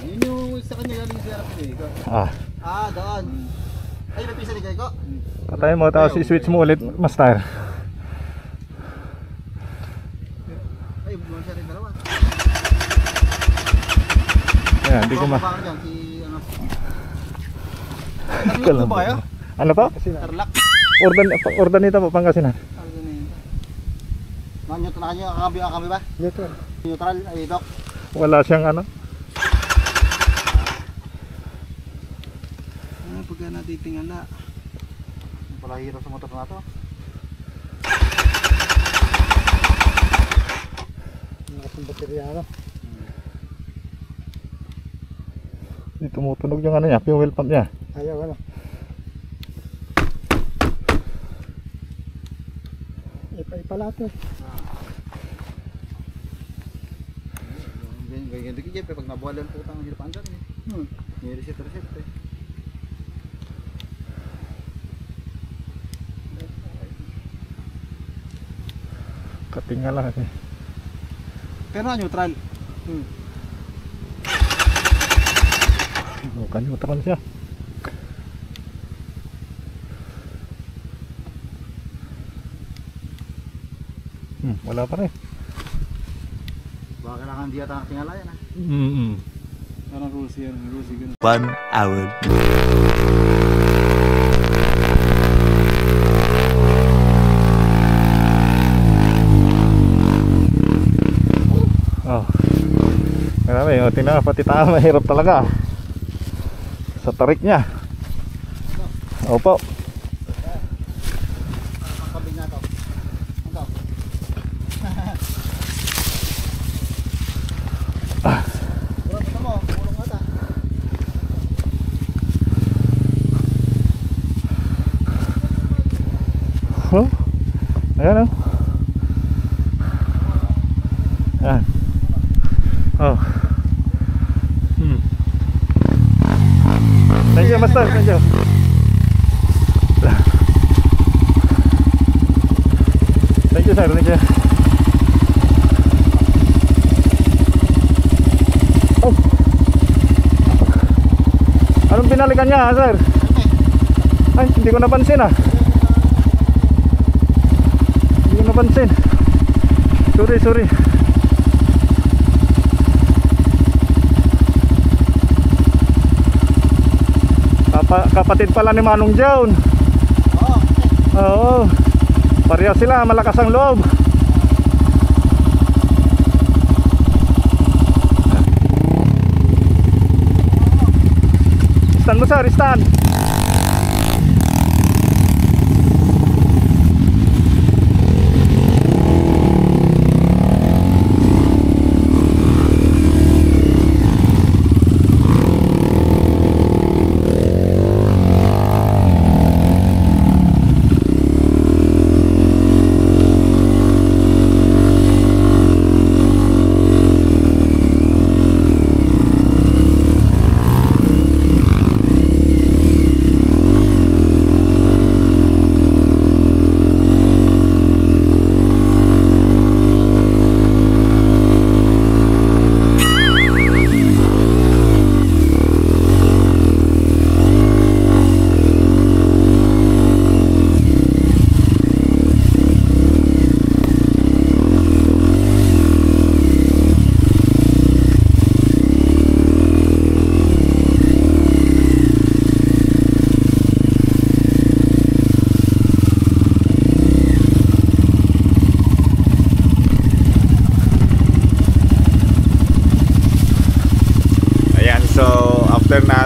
Yun yung sa kanya galing si Arap ni Ko. Ah, doon. Ay, may pisa ni Ko. Patayin mo tapos i-switch mo ulit, Master. Ay, buwan siya rin dalawa. Ayan, hindi ko ma... Tarlac ba kayo? Ano pa? Tarlac. Ordanita po, Pangasinan. Neutral na kanyo, akami ba? Neutral. Neutral, ay dok. Wala siyang ano. Pagka natitingan na. Pala hirap sa motor na to. Nakasang baterya ano? Hindi tumutunog yung ano niya, fuel pump niya. Ayaw ano? Ipalato. Ganyan din kaya pag nabuhalan po tang hirapan dyan eh. May reset eh. Katinga lang eh. Pero neutral. Mukhang neutral siya. Wala pa rin. Baka kailangan di ata tingala yan ah. Parang rules yan, rules ganun. 1 hour. Oh. Marami, oh, tingnan pati tayo mahirap talaga. Sa tarik niya. Opo. Kabig na to. Ito. Ito mo, ulong ata. Oh. Ayan oh. Ayan. Oh. Thank you, Master. Thank you. Thank you, sir. Thank you. Oh. Anong pinalikan niya, sir? Ay, hindi ko napansin ah. Hindi ko napansin. Sorry. Kapatid pala ni Manong John. Oo. Pareha sila, malakas ang loob. Stand mo sir, stand.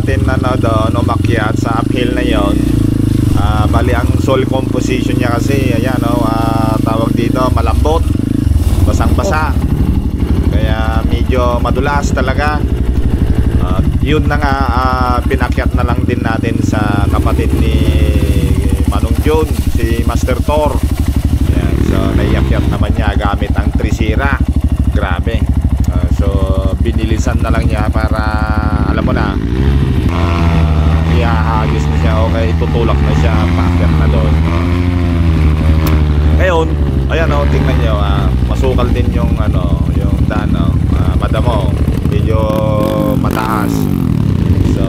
natin doon umakyat sa uphill na yon. Bali ang soil composition niya kasi ayan tawag dito malambot, basang-basa, kaya medyo madulas talaga. Yun na nga, pinakyat na lang din natin sa kapatid ni Manong John, si Master Thor. Ayan, so naiakyat naman niya gamit ang Trisira. Grabe. So binilisan na lang niya para alam mo na, ihahagis na siya, okay, itutulak na siya, paakyat na doon. Ngayon, ayan tingnan nyo, masukal din yung yung daan, madamo, medyo mataas. So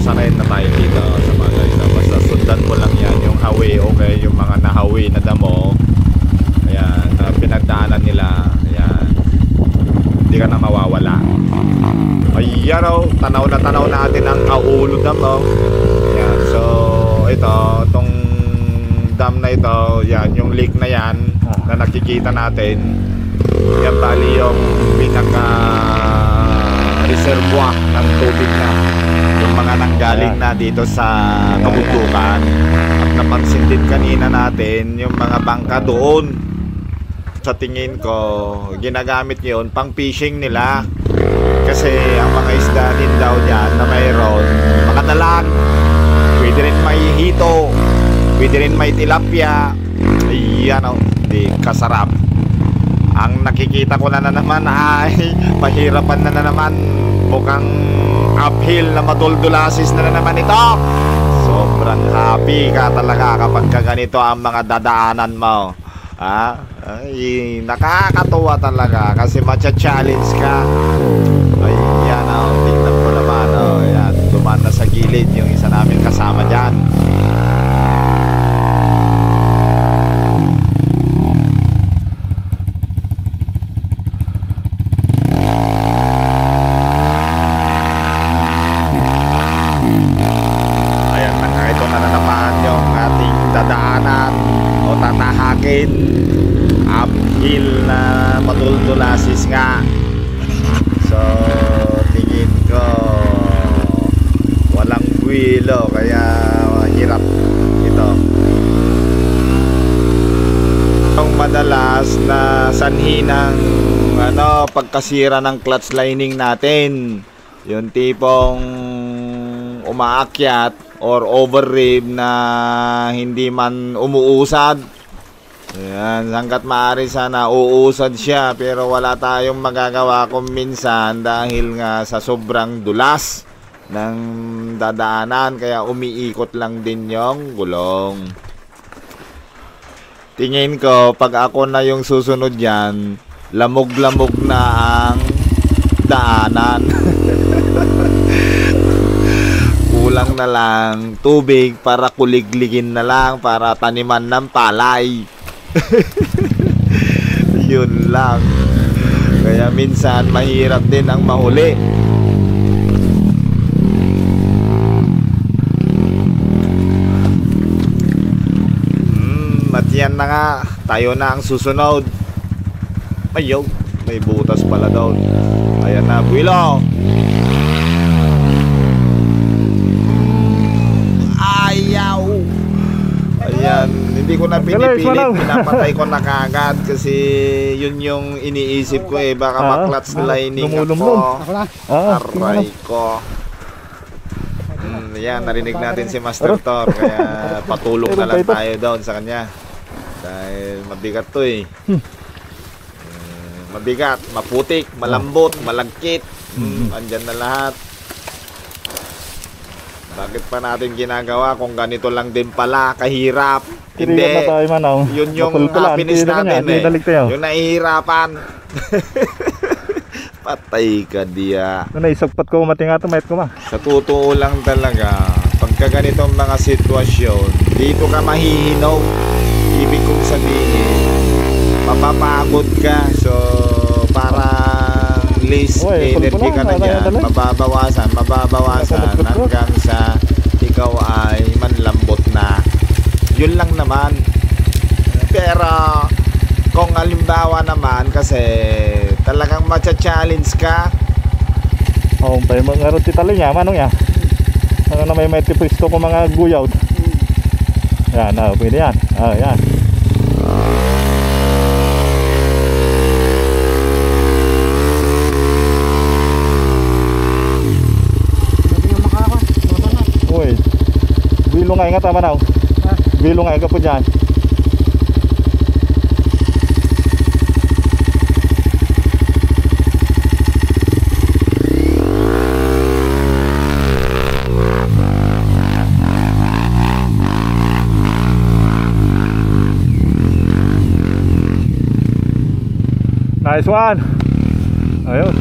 sanay na tayo dito sa mga ganito. Basta sundan mo lang yan yung hawi, okay, yung mga nahawi na damo. Ayan, pinagdaanan nila. Ayan, hindi ka na mawawala. Ayan tanaw na tanaw natin ang Aulo Dam. Ayan, so itong dam na ito, yan, yung lake na yan na nakikita natin, yan bali yung pinaka reservoir ng tubig na, yung mga nanggaling na dito sa kabundukan. At napansin din kanina natin yung mga bangka doon. Sa tingin ko, ginagamit yun pang fishing nila, kasi ang mga isda din daw dyan na mayroon mga dalag, pwede rin may hito, pwede rin may tilapia. Ayan di kasarap. Ang nakikita ko na naman ay pahirapan na naman. Mukhang uphill na maduldulasis na naman ito. Sobrang happy ka talaga kapag ganito ang mga dadaanan mo. Ay, nakakatuwa talaga kasi matcha-challenge ka. Ayan tingnan mo naman. Ayan, dumaan na sa gilid yung isa namin kasama dyan. Uphill na matultulasis nga. So tingin ko walang buwilo, kaya hirap ito. Ang madalas na sanhi ng pagkasira ng clutch lining natin, yung tipong umaakyat or overrev na hindi man umuusad. Ayan, hanggat maaari sana uusad siya, pero wala tayong magagawa kung minsan dahil nga sa sobrang dulas ng dadaanan, kaya umiikot lang din yung gulong. Tingin ko pag ako na yung susunod yan, lamog-lamog na ang daanan. Kulang na lang tubig para kuligligin na lang, para taniman ng palay. Yun lang. Kaya minsan mahirap din ang mahuli. At yan na nga, tayo na ang susunod. Ayaw, may butas pala doon. Ayan na, buwilo. Ayaw. Ayan, hindi ko na pinipilit, pinapatay ko na kagad kasi yun yung iniisip ko baka maklats lining ako. Aray ko. Ayan, narinig natin si Master Thor, kaya patulog na lang tayo doon sa kanya. Dahil mabigat to mabigat, maputik, malambot, malagkit. Andyan na lahat. Bakit pa natin ginagawa kung ganito lang din pala kahirap? Hindi, yun yung happiness natin yung nahihirapan. Patay ka diya. Naisagpat ko matinga to, mayat ko ma. Sa totoo lang talaga, pagka ganitong mga sitwasyon, dito ka mahihinaw. Ibig kong sabihin, mapapagod ka. So parang less energy ka na dyan. Mababawasan hanggang sa ikaw ay manlambot na. Yun lang naman. Pero kung halimbawa naman kasi talagang matcha-challenge ka. Tayo mga roti tali niya, manong ya. Ano na may tipisto ko mga guyaw. Yan, pwede yan. Yan. Uy, bilungay nga tama na. Bilungay ka po dyan. Nice one. Ayun.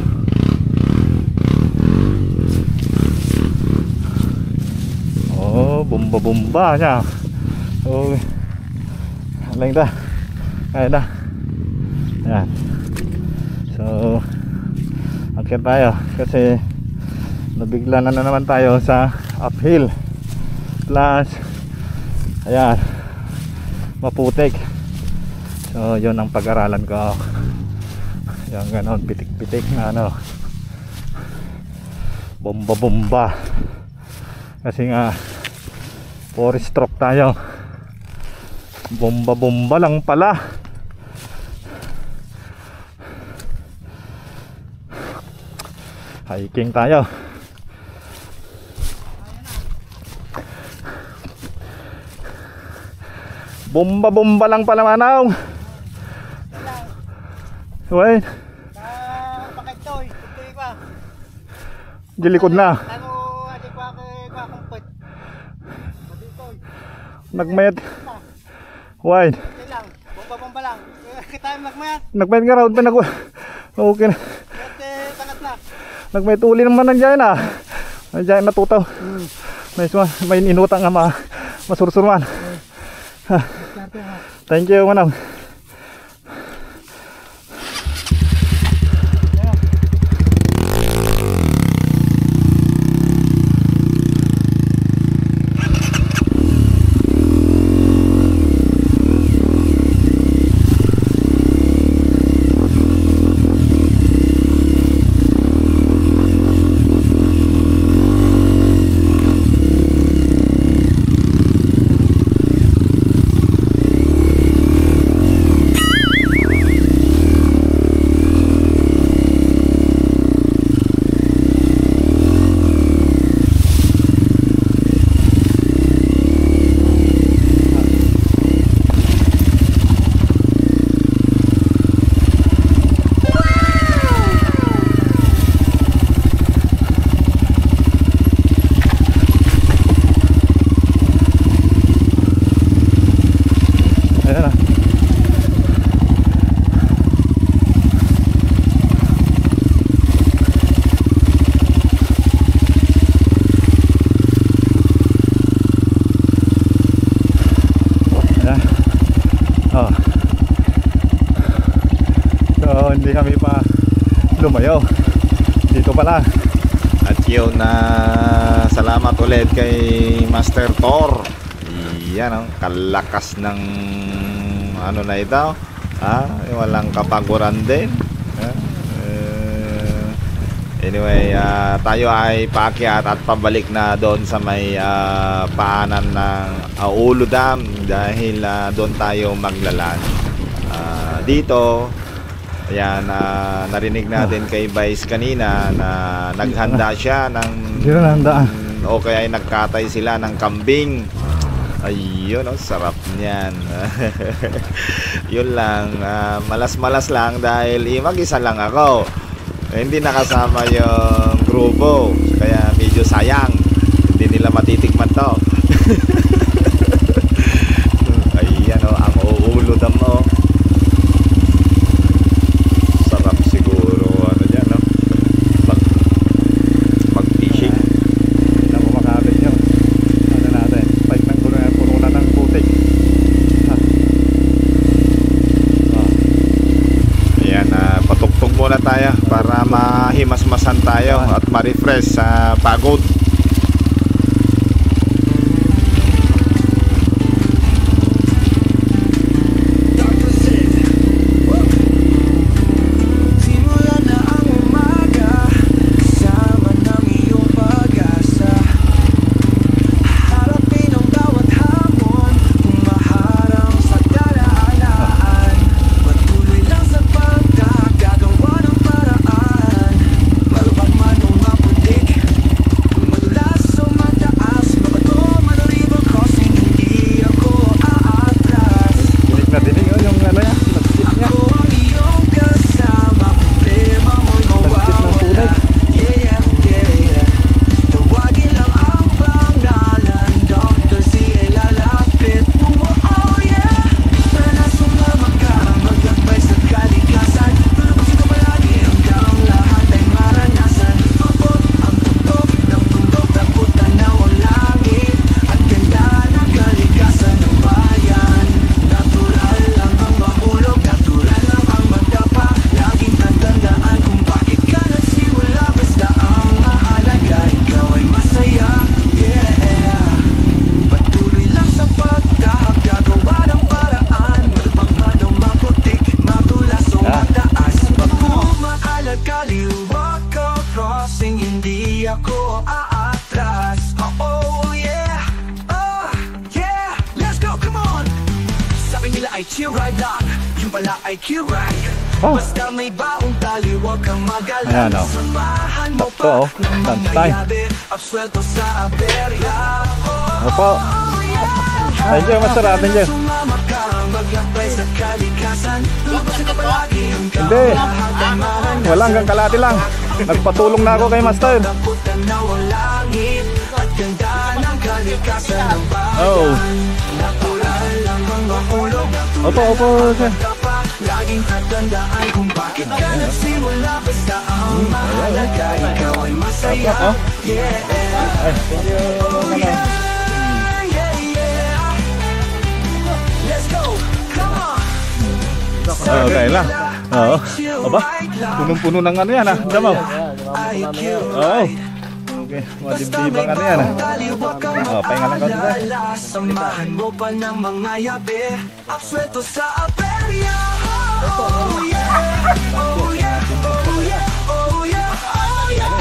Oh, bomba-bomba niya. Okay. Lang dah. Ayan na. Ayan. So, akyat tayo kasi nabigla na naman tayo sa uphill. Plus, ayan, maputik. So, yun ang pag-aralan ko. Yung ganon, pitik-pitik na ano, bomba-bomba. Kasi nga 4 stroke tayo. Bomba-bomba lang pala. Hiking tayo. Bomba-bomba lang pala manong. Wait. Pakitoy, tutoy pa. Gilikod na. Ano, adik ko kumpet. Maditoy. Nagmayat. Wait. Lang, bomba lang. Kita nagmayat. Nagmayat nga raw pa nag. Okay na. Tangat na. Nagmayat uli naman nandiyan na. Nandiyan na tutaw. Nice one. May inutang nga masursurman. Thank you manang. Hindi kami pa lumayo dito pala. At yun na salamat ulit kay Master Thor. Yan ang kalakas ng ano na ito. Walang kapaguran din. Anyway, tayo ay paakyat at pabalik na doon sa may paanan ng Ulo Dam dahil doon tayo maglalan. Dito ayan, narinig natin kay Vice kanina na naghanda siya ng o kaya ay nagkatay sila ng kambing. Ayun, sarap niyan. Yun lang, malas-malas lang dahil mag-isa lang ako. Hindi nakasama yung grupo, kaya medyo sayang. Hindi nila matitikman to. Ayan ang Ulo Dam tayo para mahimasmasan tayo at ma-refresh sa pagod. bossing, hindi ako aatras. Oh yeah, let's go, come on. Sabi nila ay chill ride lang, yung pala ay kill ride. Basta may baong tali, huwag kang Ayan, mag-alala. oh. Samahan mo Sakto, oh. pa ng Lunch mga time. yabe, absuelto sa aberya. Opo. Thank you, Master. Thank you. Sumama ka, mag-apply sa kalikasan. Lupasin ka palagi ang Hindi. Wala, hanggang kalati lang. Nagpatulong na ako kay Master. kaputan na walang langit at ganda ng kalikasan ng bayan. Oh. Natural lang ang mahulog ng Opo, opo, sir. kapag laging tatandaan kung bakit ka nagsimula. Basta ang mahalaga, ikaw ay masaya. Oh. Yeah. Ay, thank you. Let's go, come on. Okay lang. Oo. Aba, punong-puno ng ano yan, ha? Damaw. Oo. Okay, madibdibang ano yan, ha? Oo, pahinga lang konti tayo. Samahan mo pa ng mga yabe, absuelto sa aberya. Oh yeah, oh yeah, oh yeah, oh yeah, oh yeah,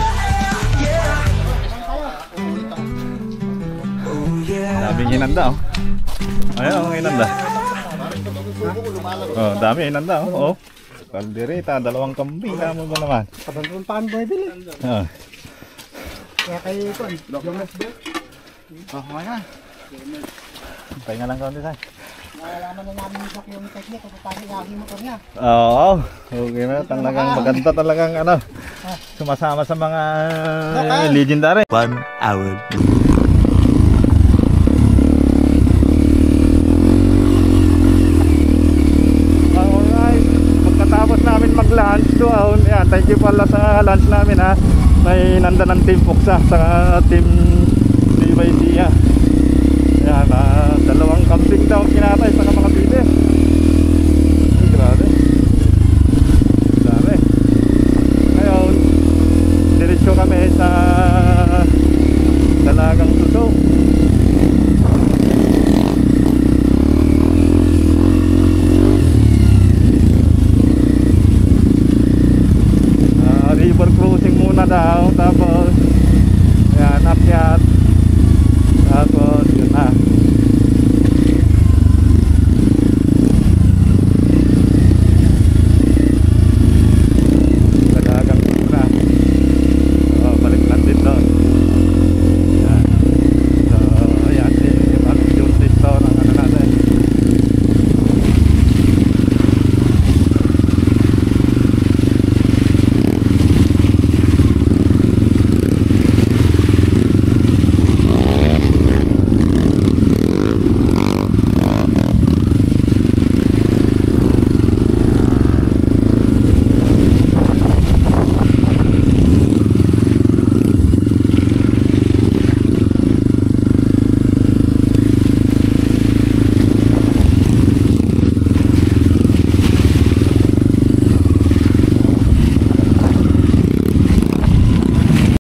oh yeah. Daming hinanda, oh. Ayan, ang hinanda. Oh, dami hinanda, oh. Oh. Kaldereta, 2 kambing, tama ba naman? Kapag paan bumibili. Oh. Kaya kayo ito, yung nasbel. Oh, kaya. Pahinga lang konti tayo. Nalalaman na namin yung technique kung paano gagawin motor niya. Oo, okay na. Talagang maganda talagang ano. Sumasama sa mga legendary. 1 hour. Alright, pagkatapos namin mag-lunch doon, yan, thank you pala sa lunch namin, ha. May nanda ng Team Puksa sa Team BYD, ha.